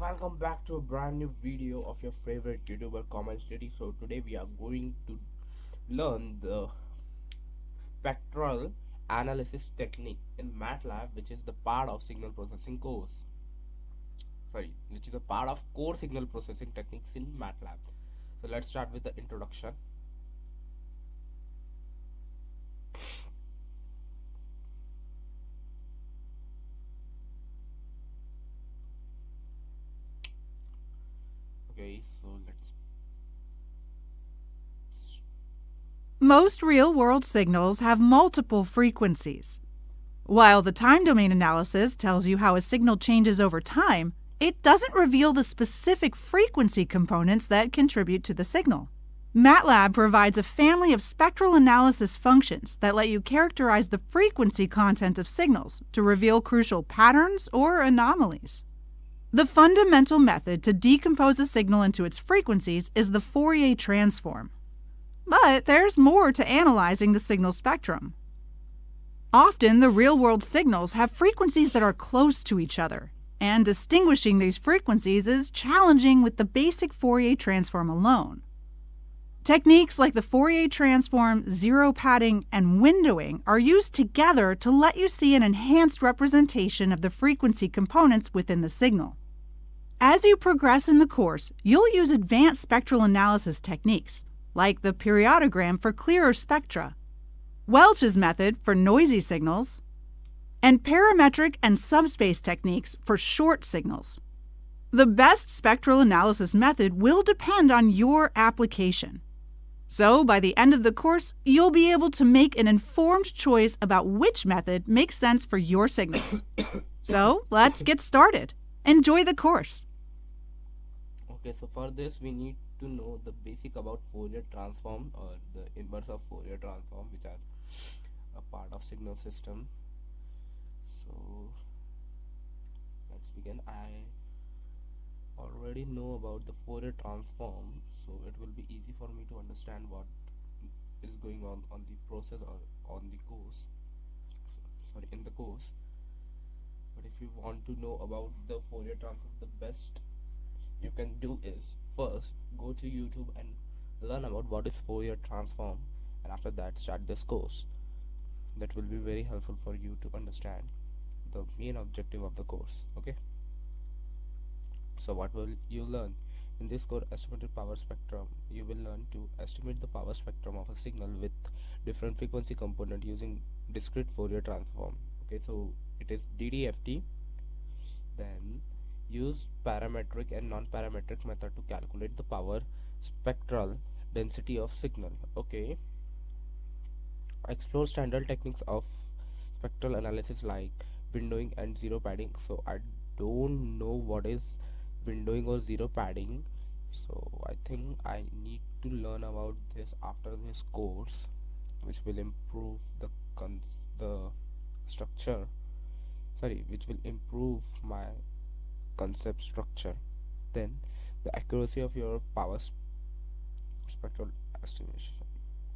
welcome back to a brand new video of your favorite YouTuber comment study. So today we are going to learn the spectral analysis technique in Matlab, which is the part of signal processing course. Which is a part of core signal processing techniques in Matlab. So let's start with the introduction. Okay, so let's Most real-world signals have multiple frequencies. While the time domain analysis tells you how a signal changes over time, it doesn't reveal the specific frequency components that contribute to the signal. Matlab provides a family of spectral analysis functions that let you characterize the frequency content of signals to reveal crucial patterns or anomalies. The fundamental method to decompose a signal into its frequencies is the Fourier transform. But there's more to analyzing the signal spectrum. Often, the real-world signals have frequencies that are close to each other, and distinguishing these frequencies is challenging with the basic Fourier transform alone. Techniques like the Fourier transform, zero padding, and windowing are used together to let you see an enhanced representation of the frequency components within the signal. As you progress in the course, you'll use advanced spectral analysis techniques, like the periodogram for clearer spectra, Welch's method for noisy signals, and parametric and subspace techniques for short signals. The best spectral analysis method will depend on your application. So, by the end of the course, you'll be able to make an informed choice about which method makes sense for your signals. So, let's get started. Enjoy the course. Okay, so for this we need to know the basic about Fourier transform or the inverse of Fourier transform, which are a part of signal system. So let's begin. I already know about the Fourier transform, so it will be easy for me to understand what is going on the process or on the course, in the course. But if you want to know about the Fourier transform, the best you can do is first go to YouTube and learn about what is Fourier transform, and after that start this course. That will be very helpful for you to understand the main objective of the course. Okay, so what will you learn in this course? Estimated power spectrum. You will learn to estimate the power spectrum of a signal with different frequency component using discrete Fourier transform. Okay, so it is DDFT. Then use parametric and non-parametric method to calculate the power spectral density of signal. Okay, explore standard techniques of spectral analysis like windowing and zero padding. So I don't know what is windowing or zero padding, so I think I need to learn about this after this course, which will improve the structure, which will improve my concept structure. Then the accuracy of your power spectral estimation.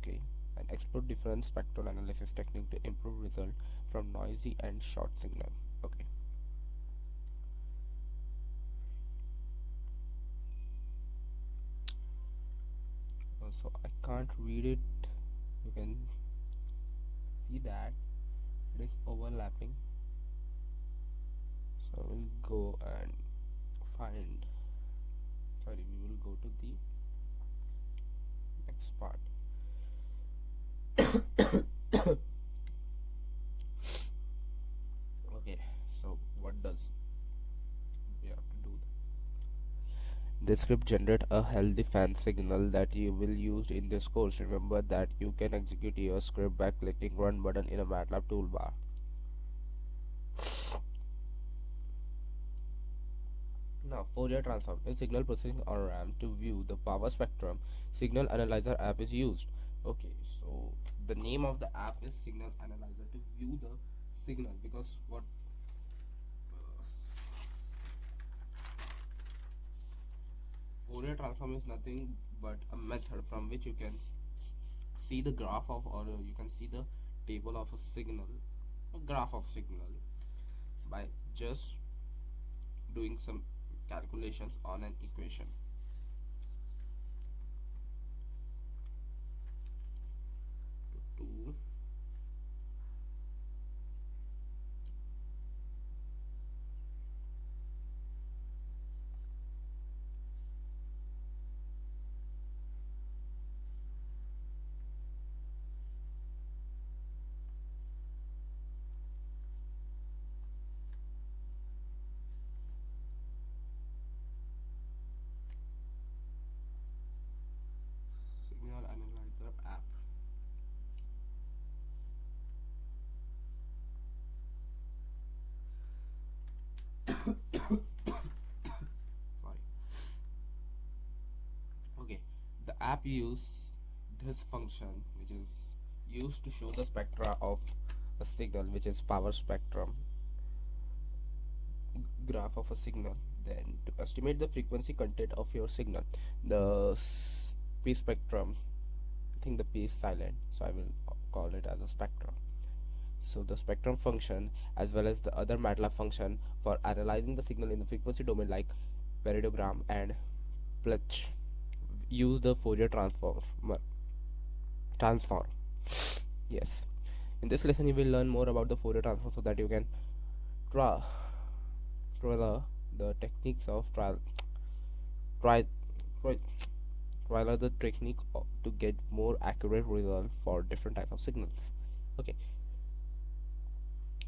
Okay, and explore different spectral analysis technique to improve result from noisy and short signal. Okay, so I can't read it. You can see that it is overlapping, so we'll go and find we will go to the next part. Okay, so what does we have to do? This script generate a healthy fan signal that you will use in this course. Remember that you can execute your script by clicking run button in a Matlab toolbar. Now, Fourier transform. In signal processing or RAM, to view the power spectrum, Signal Analyzer app is used. Okay, so the name of the app is Signal Analyzer to view the signal, because what Fourier transform is nothing but a method from which you can see the graph of, or you can see the table of a signal, a graph of signal, by just doing some calculations on an equation. Two. Signal analyzer app. Sorry. Okay, the app use this function, which is used to show the spectra of a signal, which is power spectrum graph of a signal. Then to estimate the frequency content of your signal, the p spectrum, I think the p is silent, so I will call it as a spectrum. So the spectrum function as well as the other Matlab function for analyzing the signal in the frequency domain like parallelogram and Plech use the Fourier transform. Yes. In this lesson you will learn more about the Fourier transform so that you can try the techniques of try try trial the technique to get more accurate result for different types of signals. Okay,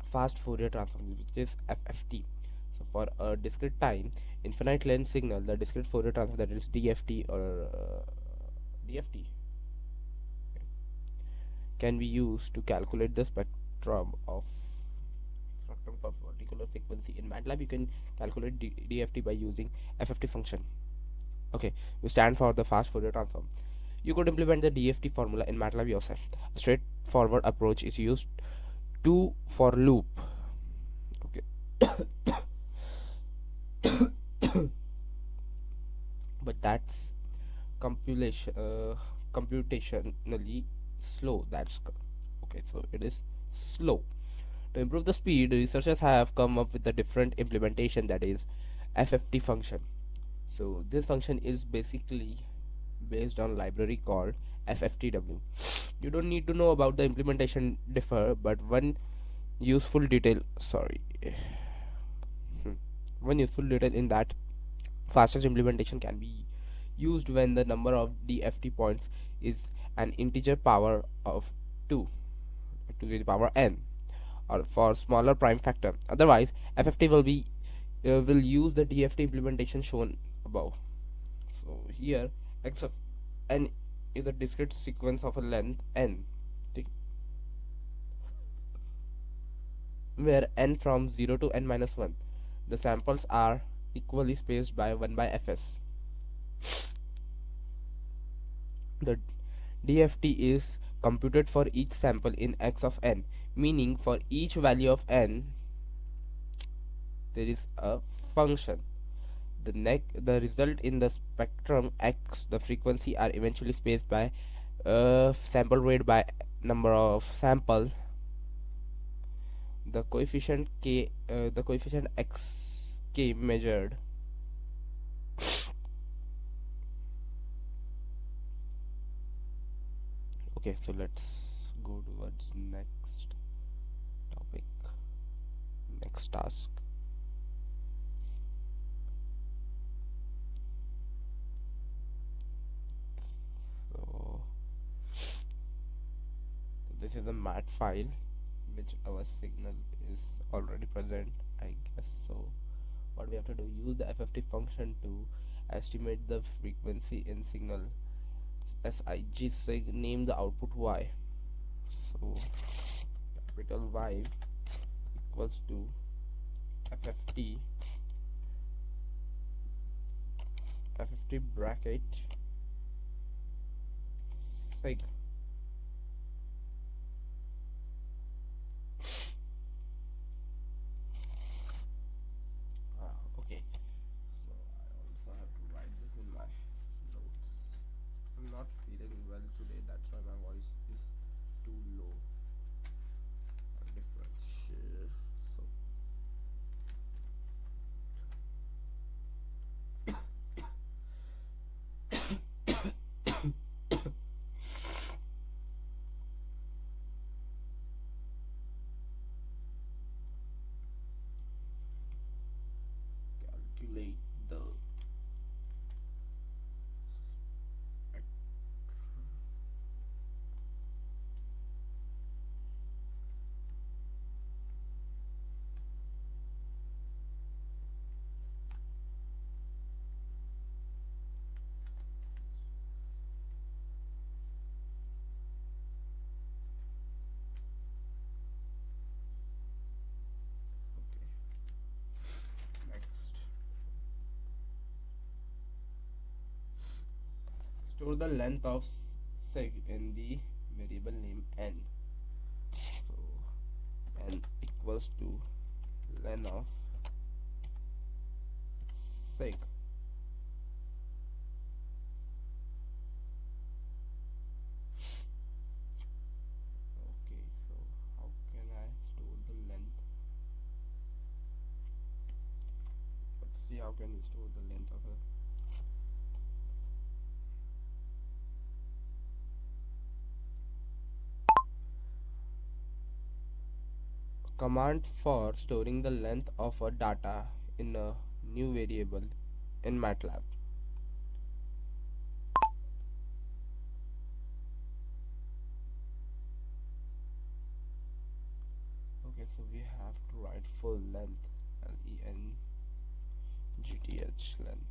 fast Fourier transform, which is FFT. So for a discrete time infinite length signal, the discrete Fourier transform, that is DFT or DFT, can be used to calculate the spectrum for particular frequency. In Matlab you can calculate DFT by using FFT function. Okay, we stand for the fast Fourier transform. You could implement the DFT formula in Matlab yourself. A straightforward approach is used to for loop. Okay, but that's computationally slow. Okay, so it is slow. To improve the speed, researchers have come up with a different implementation, that is FFT function. So this function is basically based on library called FFTW. You don't need to know about the implementation differ, but useful detail sorry one useful detail in that fastest implementation can be used when the number of DFT points is an integer power of 2 to the power n, or for smaller prime factor. Otherwise FFT will use the DFT implementation shown above. So here x of n is a discrete sequence of a length n, where n from 0 to n minus 1. The samples are equally spaced by 1 by fs. The DFT is computed for each sample in x of n, meaning for each value of n there is a function. The result in the spectrum x, the frequency are eventually spaced by sample rate by number of sample, the coefficient x k measured. Okay, so let's go towards next topic, next task. So this is a mat file which our signal is already present, I guess. So what we have to do, use the FFT function to estimate the frequency in signal sig, name the output y. So capital Y equals to FFT bracket sig. Okay, so I also have to write this in my notes. I'm not feeling well today, that's why my voice is too low or different. So Store the length of sig in the variable name n. So n equals to len of sig. Okay, so how can I store the length? Let's see how can we store the length of a command for storing the length of a data in a new variable in Matlab. Okay, so we have to write full length, length, length, length.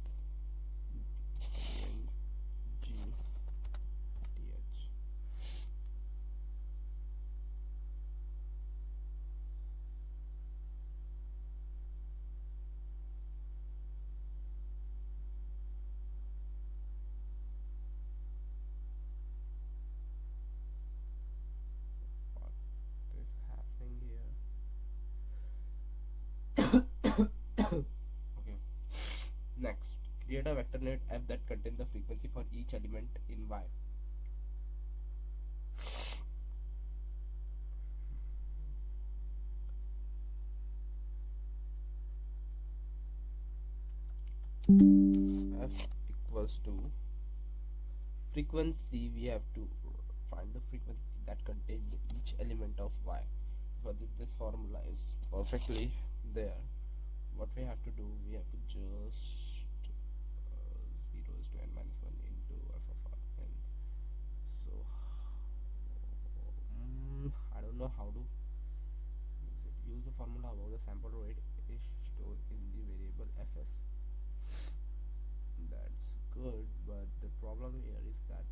What is happening here? Okay. Next, create a vector net f that contains the frequency for each element in y. F equals to frequency. We have to find the frequency that contains each element of y. So this formula is perfectly there. What we have to do, we have to just 0 is to n minus 1 into f of r n. So I don't know how to use it. Use the formula above. The sample rate is stored in the variable fs. That's good, but the problem here is that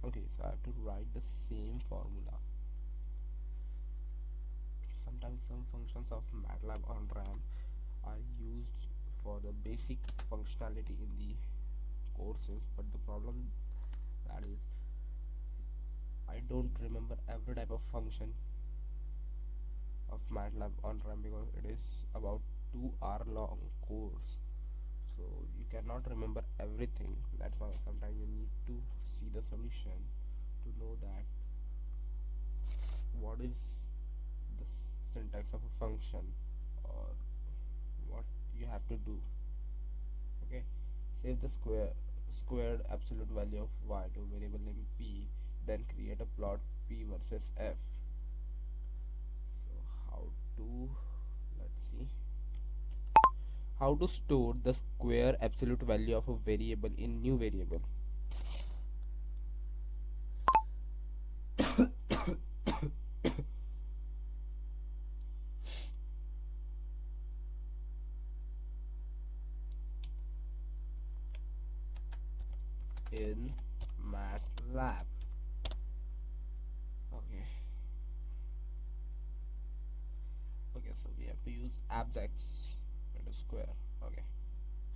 okay, so I have to write the same formula. Sometimes some functions of Matlab on RAM are used for the basic functionality in the courses, but the problem that is I don't remember every type of function of Matlab on RAM because it is about 2 hour long course, so you cannot remember everything. That's why sometimes you need to see the solution to know that what is the syntax of a function or what you have to do. Okay, save the squared absolute value of y to variable name p, then create a plot p versus f. So how to, let's see, how to store the square absolute value of a variable in new variable. In Matlab. Okay. Okay, so we have to use absx into square. Okay.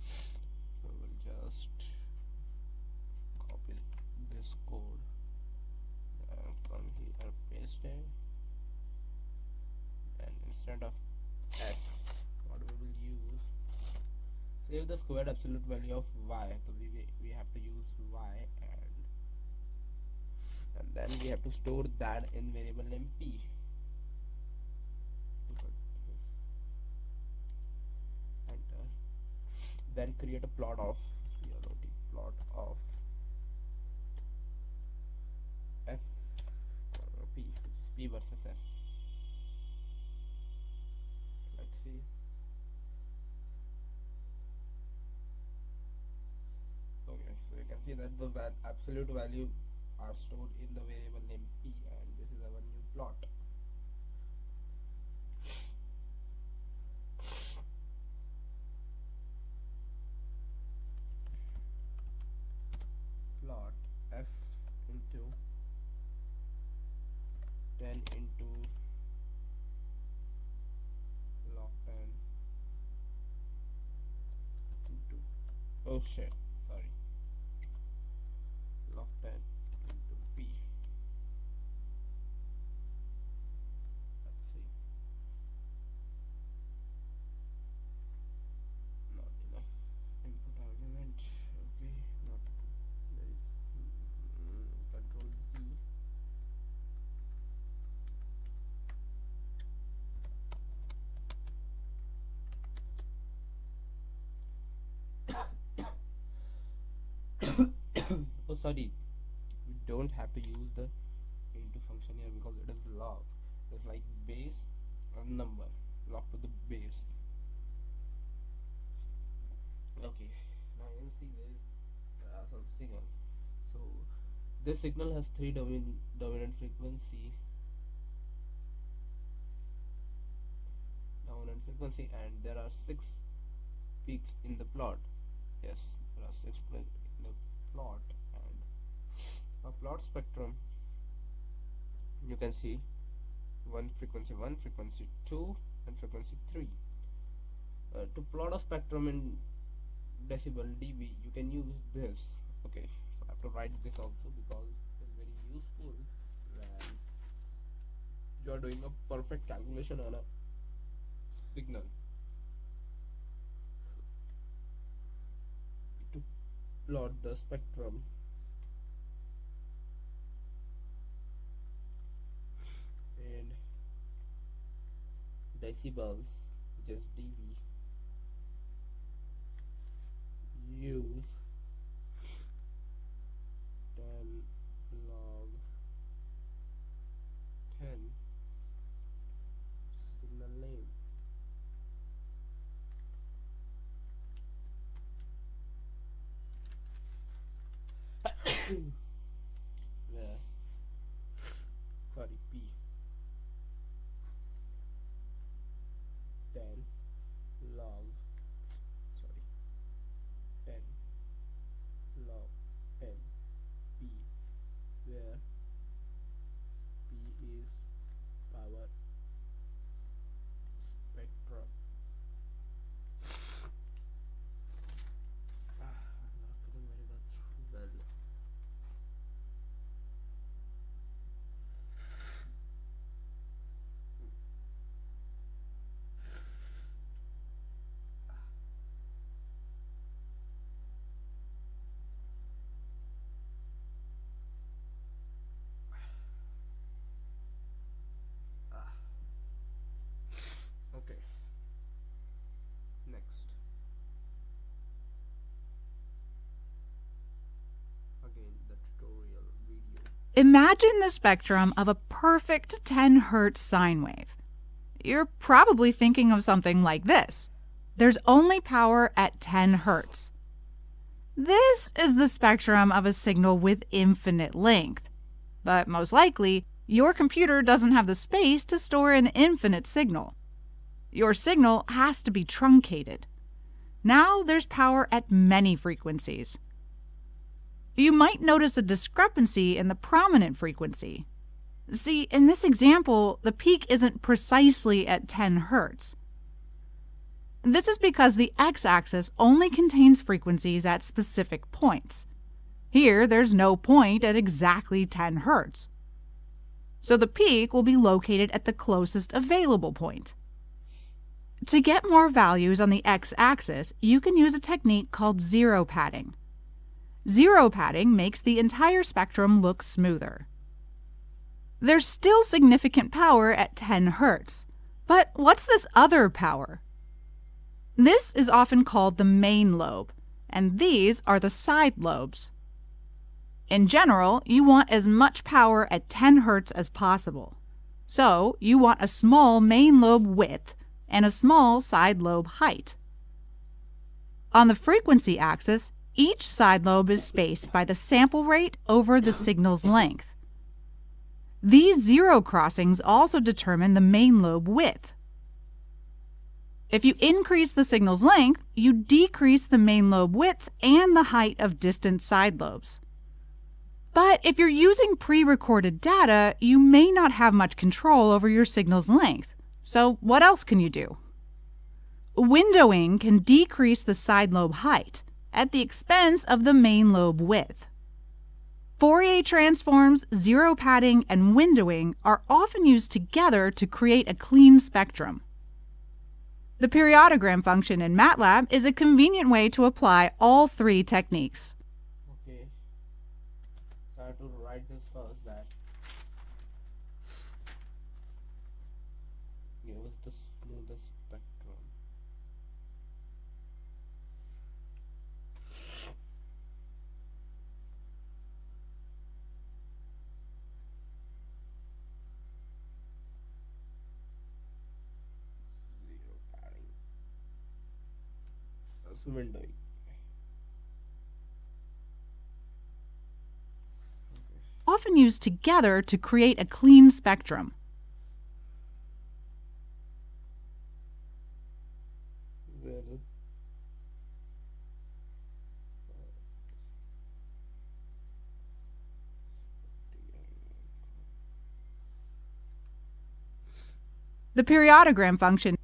So we'll just copy this code and come here, paste it. Then instead of x, what we will use, save the squared absolute value of y. So we have to use y, and then we have to store that in variable name p. Enter. Then create a plot of plot of f p, which is p versus f. Let's see. Okay, so you can see that the absolute value are stored in the variable name p, and this is our new plot. Plot f into 10 into log 10 into Oh shit, sorry. Log 10 into P. Let's see. Not enough input argument. Okay, not there is control Z. Oh sorry, we don't have to use the into function here because it is log. It's like base and number, log to the base. Okay, now you can see there are some signal. So this signal has three dominant frequency, and there are six peaks in the plot. Yes, there are six peaks in the plot, and a plot spectrum, you can see one, frequency 2, and frequency 3. To plot a spectrum in decibel dB, you can use this. Okay, so I have to write this also because it's very useful when you are doing a perfect calculation on a signal. To plot the spectrum in decibels, which is dB, use 10 log 10 signal name. Where, sorry, P 10 log, sorry, 10 log n P, where P is power spectrum. I'm not feeling very much well. Okay, next. Again, the tutorial video. Imagine the spectrum of a perfect 10 Hz sine wave. You're probably thinking of something like this. There's only power at 10 Hz. This is the spectrum of a signal with infinite length. But most likely, your computer doesn't have the space to store an infinite signal. Your signal has to be truncated. Now there's power at many frequencies. You might notice a discrepancy in the prominent frequency. See, in this example, the peak isn't precisely at 10 Hz. This is because the x-axis only contains frequencies at specific points. Here, there's no point at exactly 10 Hz. So the peak will be located at the closest available point. To get more values on the x-axis, you can use a technique called zero padding. Zero padding makes the entire spectrum look smoother. There's still significant power at 10 Hz, but what's this other power? This is often called the main lobe, and these are the side lobes. In general, you want as much power at 10 Hz as possible. So, you want a small main lobe width and a small side lobe height. On the frequency axis, each side lobe is spaced by the sample rate over the signal's length. These zero crossings also determine the main lobe width. If you increase the signal's length, you decrease the main lobe width and the height of distant side lobes. But if you're using pre-recorded data, you may not have much control over your signal's length. So what else can you do? Windowing can decrease the side lobe height, at the expense of the main lobe width. Fourier transforms, zero padding, and windowing are often used together to create a clean spectrum. The periodogram function in Matlab is a convenient way to apply all three techniques. Okay, so I have to write this first, that give us the smoothest spectrum. Zero padding. That's windowing. Often used together to create a clean spectrum. Well, The periodogram function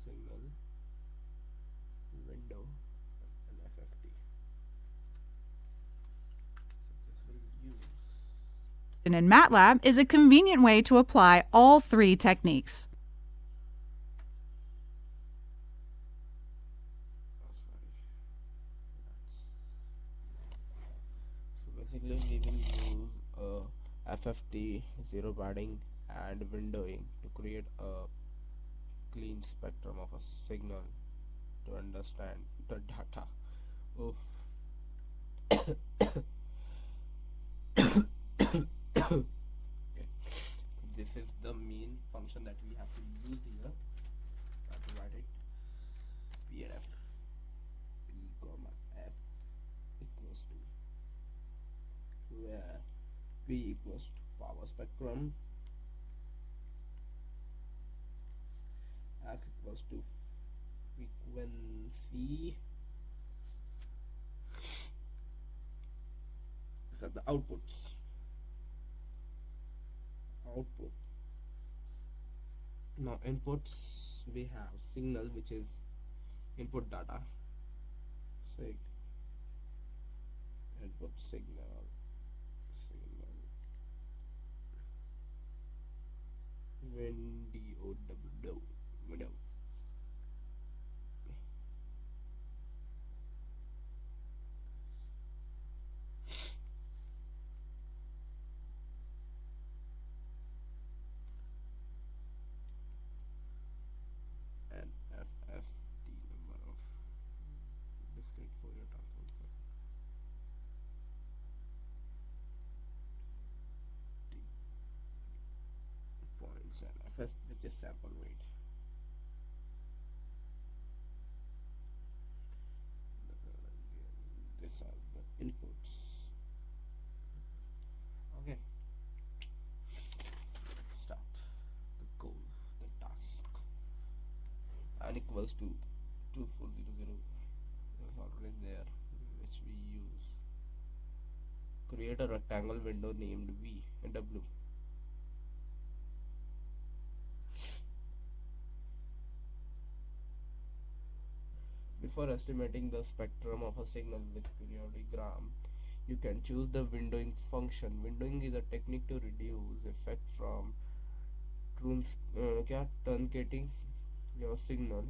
signal, window, and FFT. So this will use. in Matlab is a convenient way to apply all three techniques. Oh, sorry. So basically, we will use FFT, zero padding, and windowing to create a clean spectrum of a signal to understand the data. Oof. Okay. This is the main function that we have to use here. I have to write it. PNF P comma F equals to, where P equals to power spectrum, F equals to frequency. These are the outputs. Output. Now inputs, we have signal, which is input data. Input signal, window, window. And FFT, number of discrete Fourier transform points, and FS, which is sample rate. These are the inputs. Okay, so let's start the goal, the task. N equals to 2400 is already there, which we use. Create a rectangle window named V and W. Before estimating the spectrum of a signal with periodogram, you can choose the windowing function. Windowing is a technique to reduce effect from truncating your signal.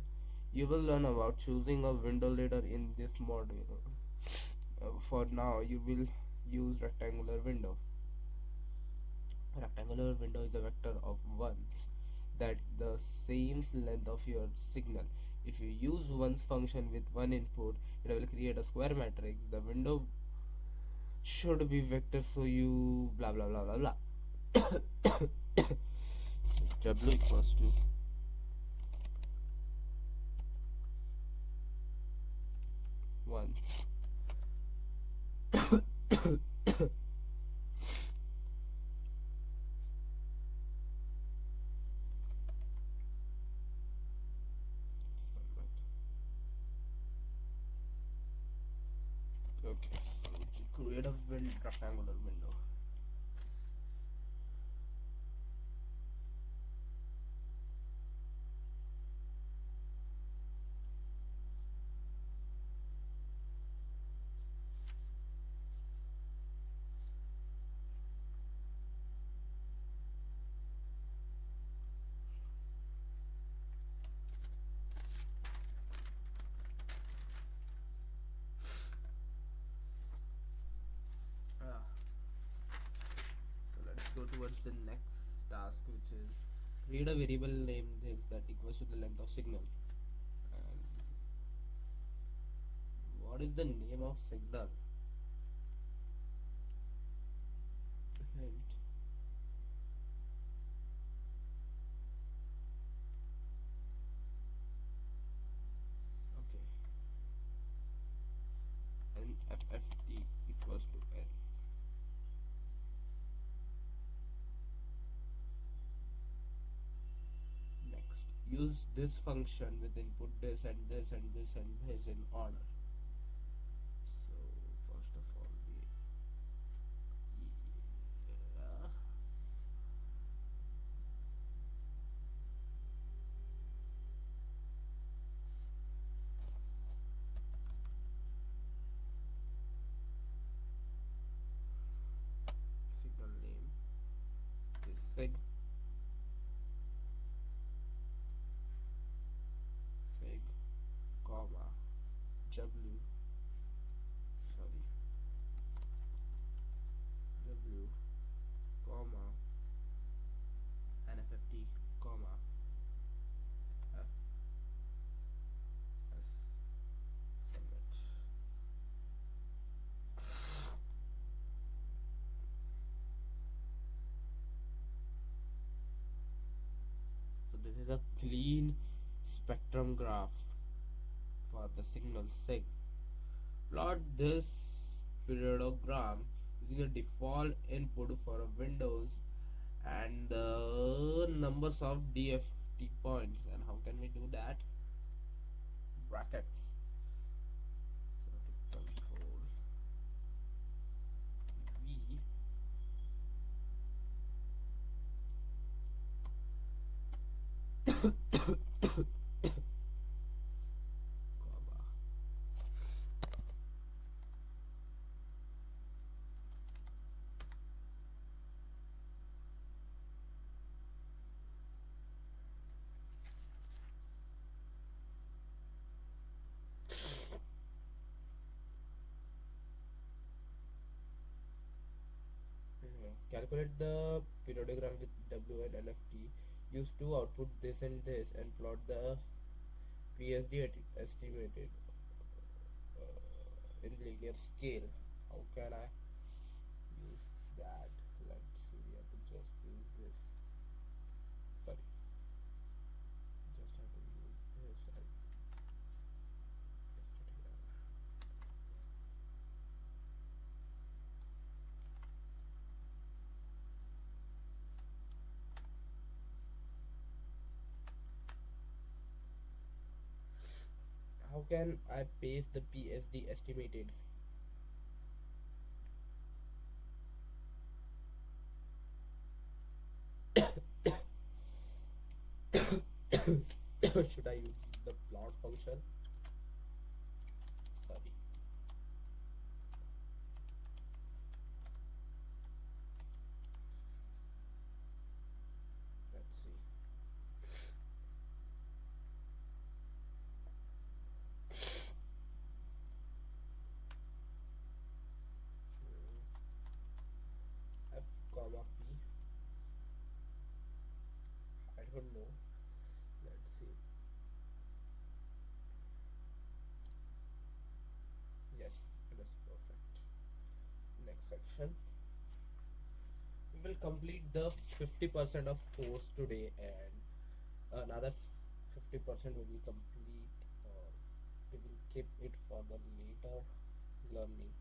You will learn about choosing a window later in this module. For now, you will use rectangular window. Rectangular window is a vector of ones that the same length of your signal. If you use ones function with one input, it will create a square matrix. The window should be vector, so you blah blah blah blah blah. So W equals to 1. Okay, so to create a rectangular window, the next task, which is create a variable name this that equals to the length of signal. And what is the name of signal? Hint. Okay. And FFT equals to N. Next, use this function with input this and this and this and this in order. So first of all, yeah, signal name is sig, comma w, sorry, w, comma nfft, comma f s, submit. So this is a clean spectrum graph for the signal sig. Plot this periodogram using a default input for a Windows and the numbers of DFT points. And how can we do that? Brackets. So control V, comma. Calculate the periodogram with W and NFT. Use two output this and this and plot the PSD estimated in linear scale. How can I use that? Let's see, we have to just use this. Sorry, just have to use this and paste it here. How can I paste the PSD estimated? Should I use the plot function? Sorry. Let's see. F comma P. I don't know. Let's see. Yes, it is perfect. Next section. We will complete the 50% of course today, and another 50% will be complete, or we will keep it for the later learning.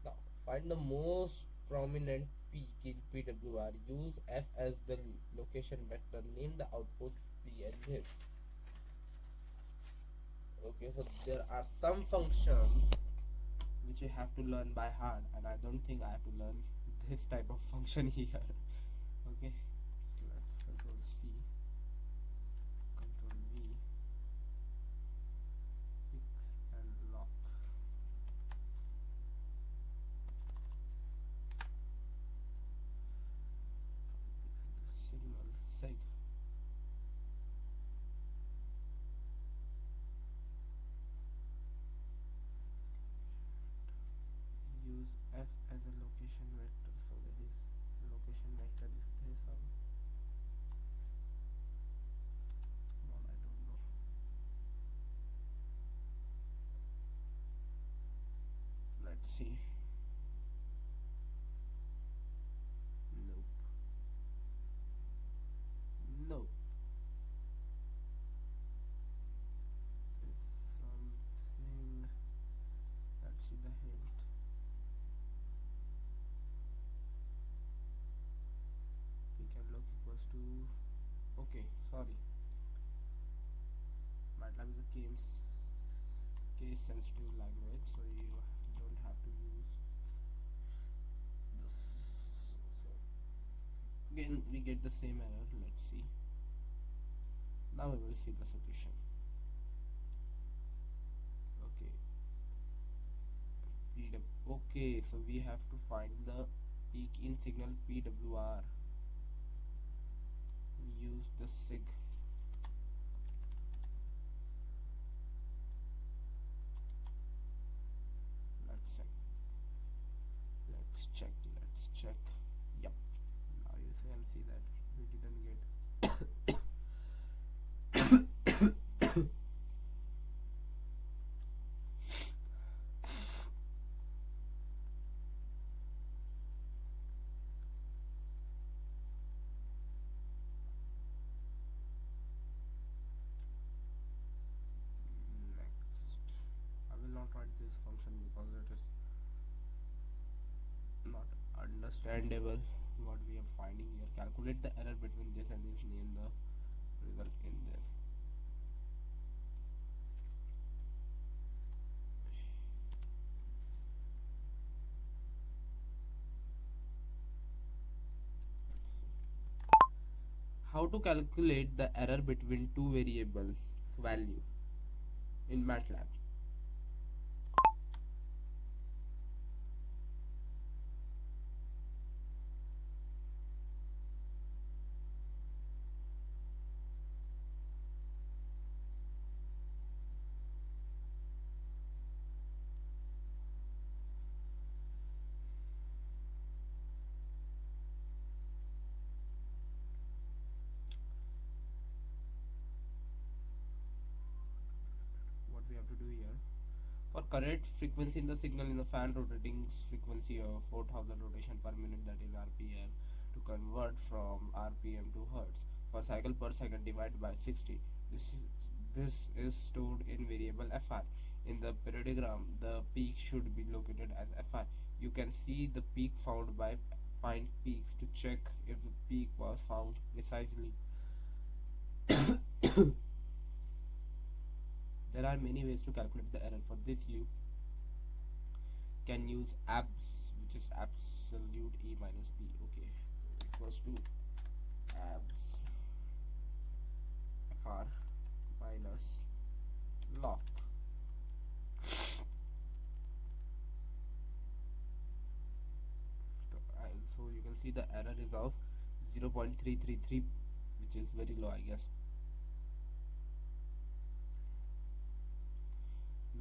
Now, find the most prominent peak in PWR. Use F as the location vector. Name the output P and this. Okay, so there are some functions which you have to learn by heart, and I don't think I have to learn this type of function here. Okay, so let's control C, control V, fix and lock. Signal sig. Use F as a location vector. So that is location vector is this. see. Nope. Nope. There's something. Let's see the hint. We can look equals to. Okay, sorry. Matlab is a case sensitive language, so you don't have to use this. So again, we get the same error. Let's see. Now we will see the solution. Okay. Okay, so we have to find the peak in signal PWR. Use the sig. Let's check. Let's check. Let's check. Yep. Now you can see that we didn't get. Next, I will not write this function because it is not understandable what we are finding here. Calculate the error between this and this, name the result in this. Let's see. How to calculate the error between two variable value in Matlab. What we have to do here, for correct frequency in the signal in the fan rotating frequency of 4000 rotation per minute, that is rpm, to convert from rpm to hertz, for cycle per second divided by 60. This is stored in variable fr. In the parallelogram, the peak should be located as fr. You can see the peak found by find peaks to check if the peak was found precisely. There are many ways to calculate the error. For this, you can use abs, which is absolute E minus B. Okay, equals to abs fr minus log. So you can see the error is of 0.333, which is very low, I guess.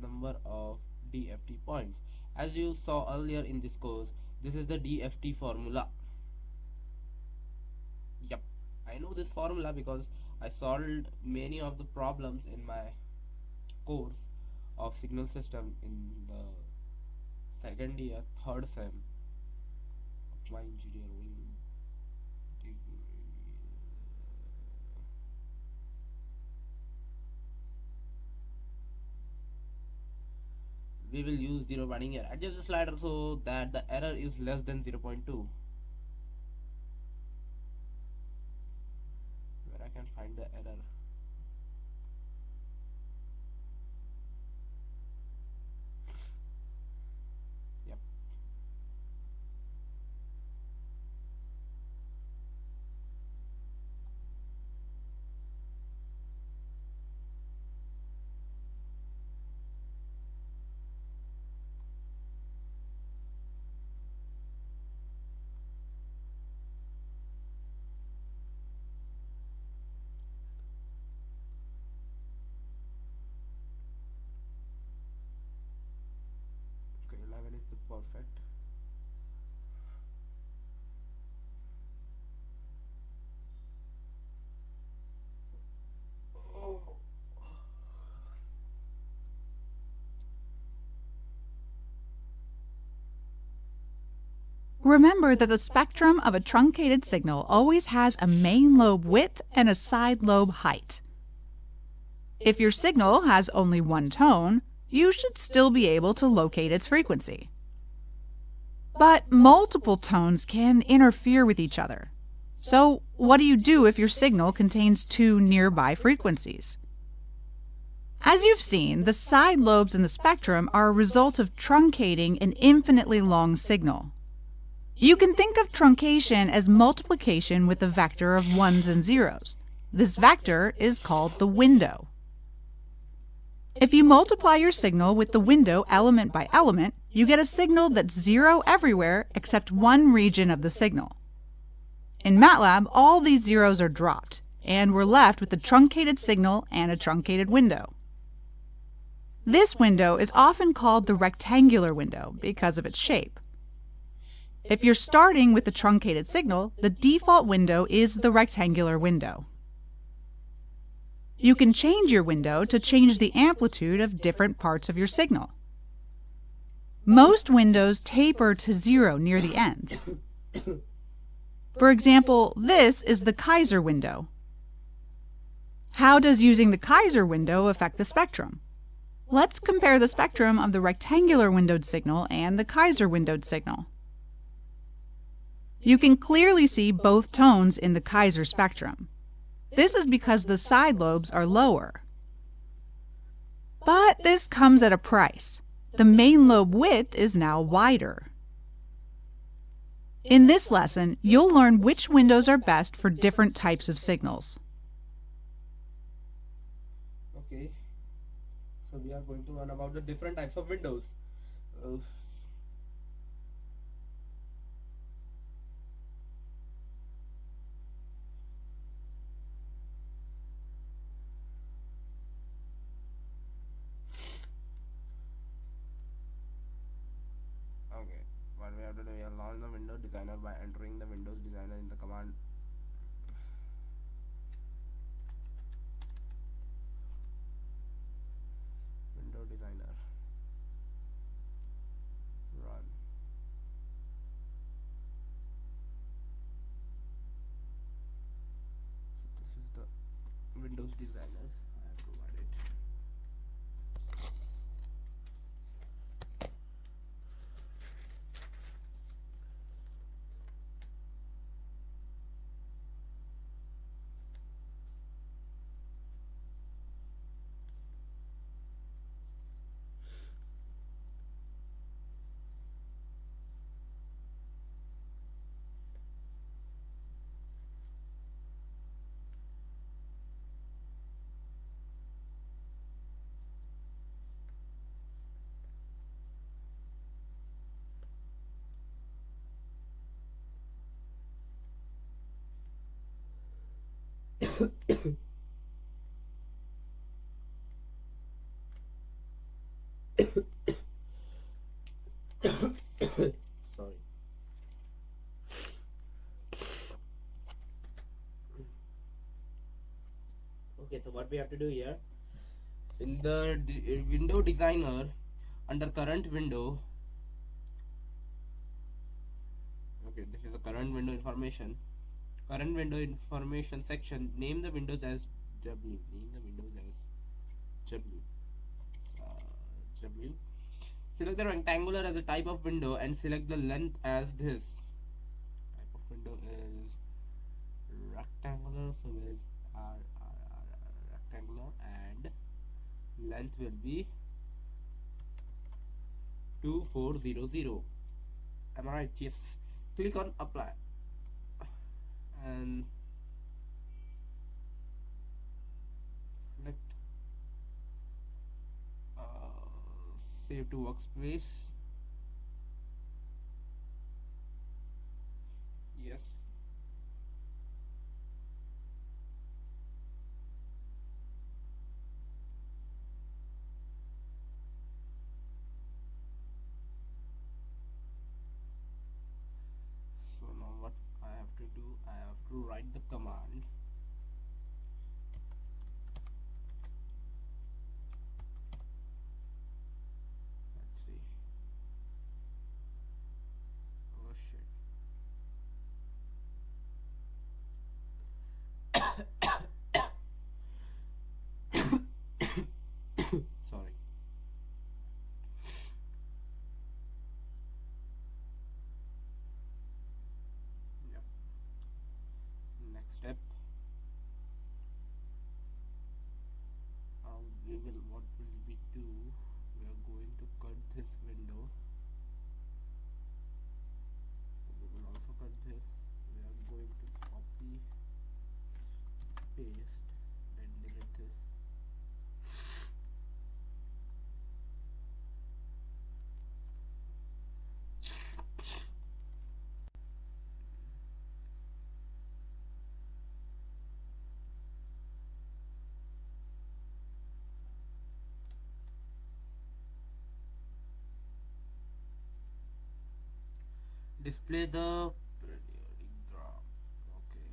Number of DFT points. As you saw earlier in this course, this is the DFT formula. Yep, I know this formula because I solved many of the problems in my course of signal system in the second year, third sem of my engineering degree. We will use zero binding here. Adjust the slider so that the error is less than 0.2. Where I can find the error. Yep. Okay, 11 is the perfect. Oh. Remember that the spectrum of a truncated signal always has a main lobe width and a side lobe height. If your signal has only one tone, you should still be able to locate its frequency. But multiple tones can interfere with each other. So, what do you do if your signal contains two nearby frequencies? As you've seen, the side lobes in the spectrum are a result of truncating an infinitely long signal. You can think of truncation as multiplication with a vector of ones and zeros. This vector is called the window. If you multiply your signal with the window element by element, you get a signal that's zero everywhere except one region of the signal. In Matlab, all these zeros are dropped, and we're left with a truncated signal and a truncated window. This window is often called the rectangular window because of its shape. If you're starting with the truncated signal, the default window is the rectangular window. You can change your window to change the amplitude of different parts of your signal. Most windows taper to zero near the ends. For example, this is the Kaiser window. How does using the Kaiser window affect the spectrum? Let's compare the spectrum of the rectangular windowed signal and the Kaiser windowed signal. You can clearly see both tones in the Kaiser spectrum. This is because the side lobes are lower. But this comes at a price. The main lobe width is now wider. In this lesson, you'll learn which windows are best for different types of signals. Okay, so we are going to learn about the different types of windows. Okay, what we have to do, we have launch the window designer by entering the Windows designer in the command window designer. Run. So this is the Windows designer. I have provided. Sorry. Okay, so what we have to do here, in the window designer, under current window, okay, this is the current window information section. Name the windows as W. W. Select the rectangular as a type of window and select the length as this. Type of window is rectangular, so it's rectangular, and length will be 2400. Am I right? Yes. Click on apply and select save to workspace. Yes. So now what I have to do, I have to write the command. Let's see. display the periodic graph. Okay,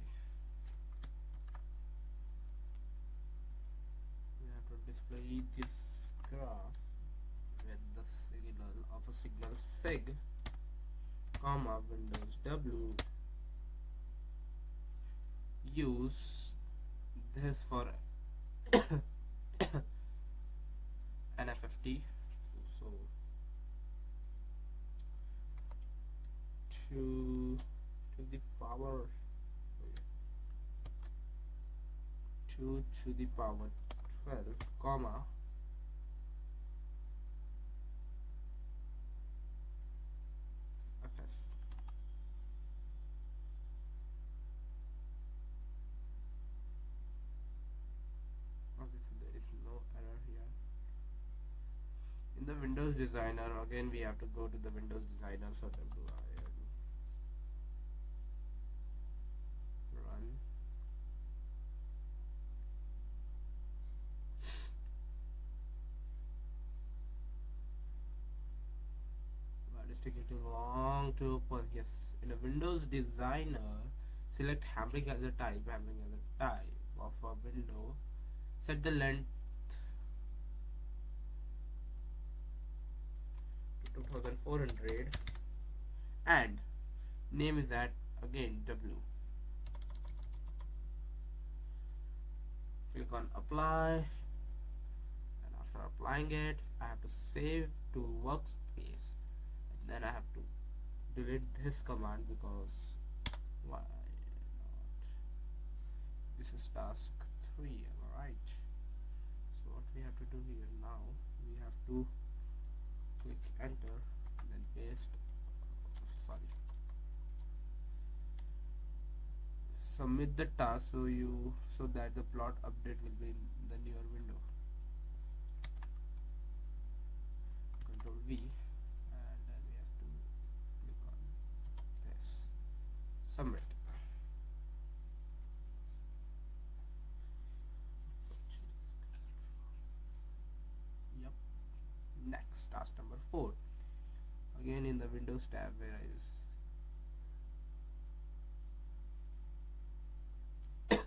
we have to display this graph with the signal of a signal sig, comma, windows w. Use this for NFFT. So to the power 2 to the power 12, comma, fs. Okay, so there is no error here. In the Windows Designer, again we have to go to the Windows Designer, so run. But it's taking too long to open. Yes, in a Windows Designer, select hammering as a type, of a window. Set the length to 2400 and name is that again W. Click on apply, and after applying it I have to save to workspace, and then I have to delete this command because why not? This is task 3, am I right? So what we have to do here now, we have to click enter and then paste, sorry, submit the task so that the plot update will be in the newer window. Control V, and then we have to click on this, submit. Yep. Next, task number 4, again in the Windows tab, where is I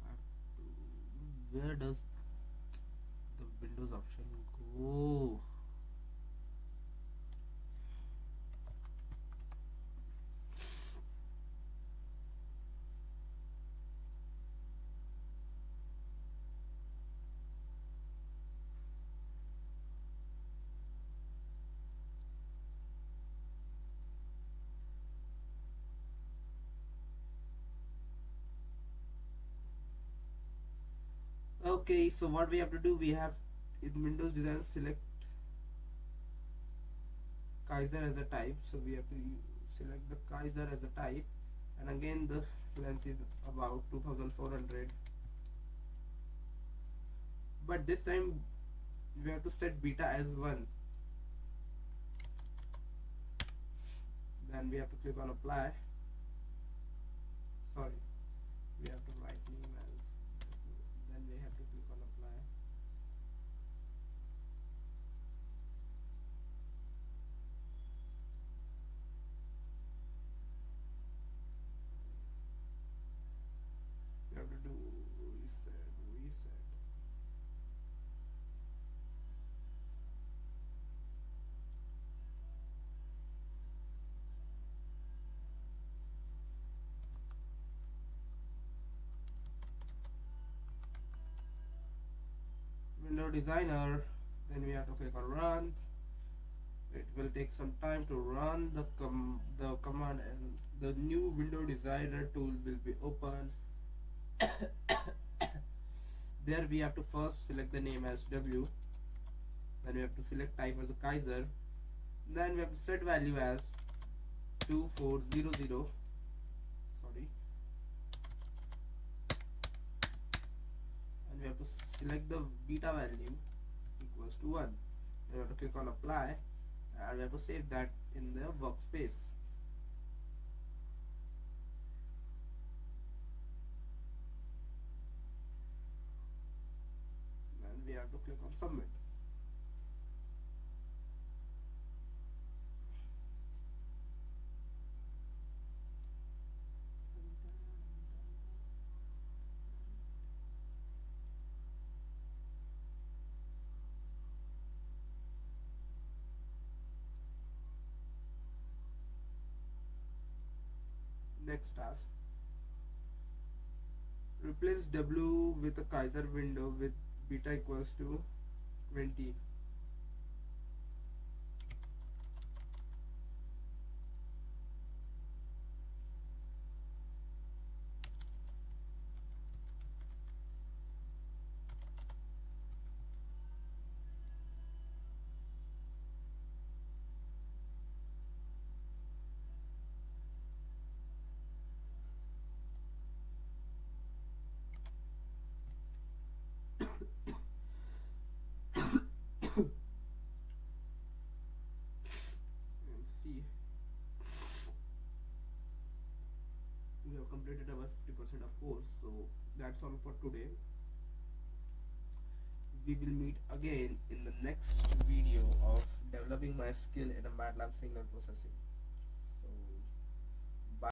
have to, where does the Windows option go? Okay, so what we have to do, we have in Windows Design select Kaiser as a type, so we have to select the Kaiser as a type, and again the length is about 2400, but this time we have to set beta as 1. Then we have to click on apply, sorry, we have to write name as, then we have to click on apply. We have to do reset. Window Designer, then we have to click on run. It will take some time to run the command, and the new Window Designer tool will be open. There we have to first select the name as W, then we have to select type as a Kaiser, then we have to set value as 2400, sorry, and we have to select the beta value equals to 1. Then we have to click on apply, and we have to save that in the workspace. click on submit. Next task, replace W with a Kaiser window with beta equals to 20. See, we have completed our 50% of course, so that's all for today. We will meet again in the next video of developing my skill in a MATLAB signal processing.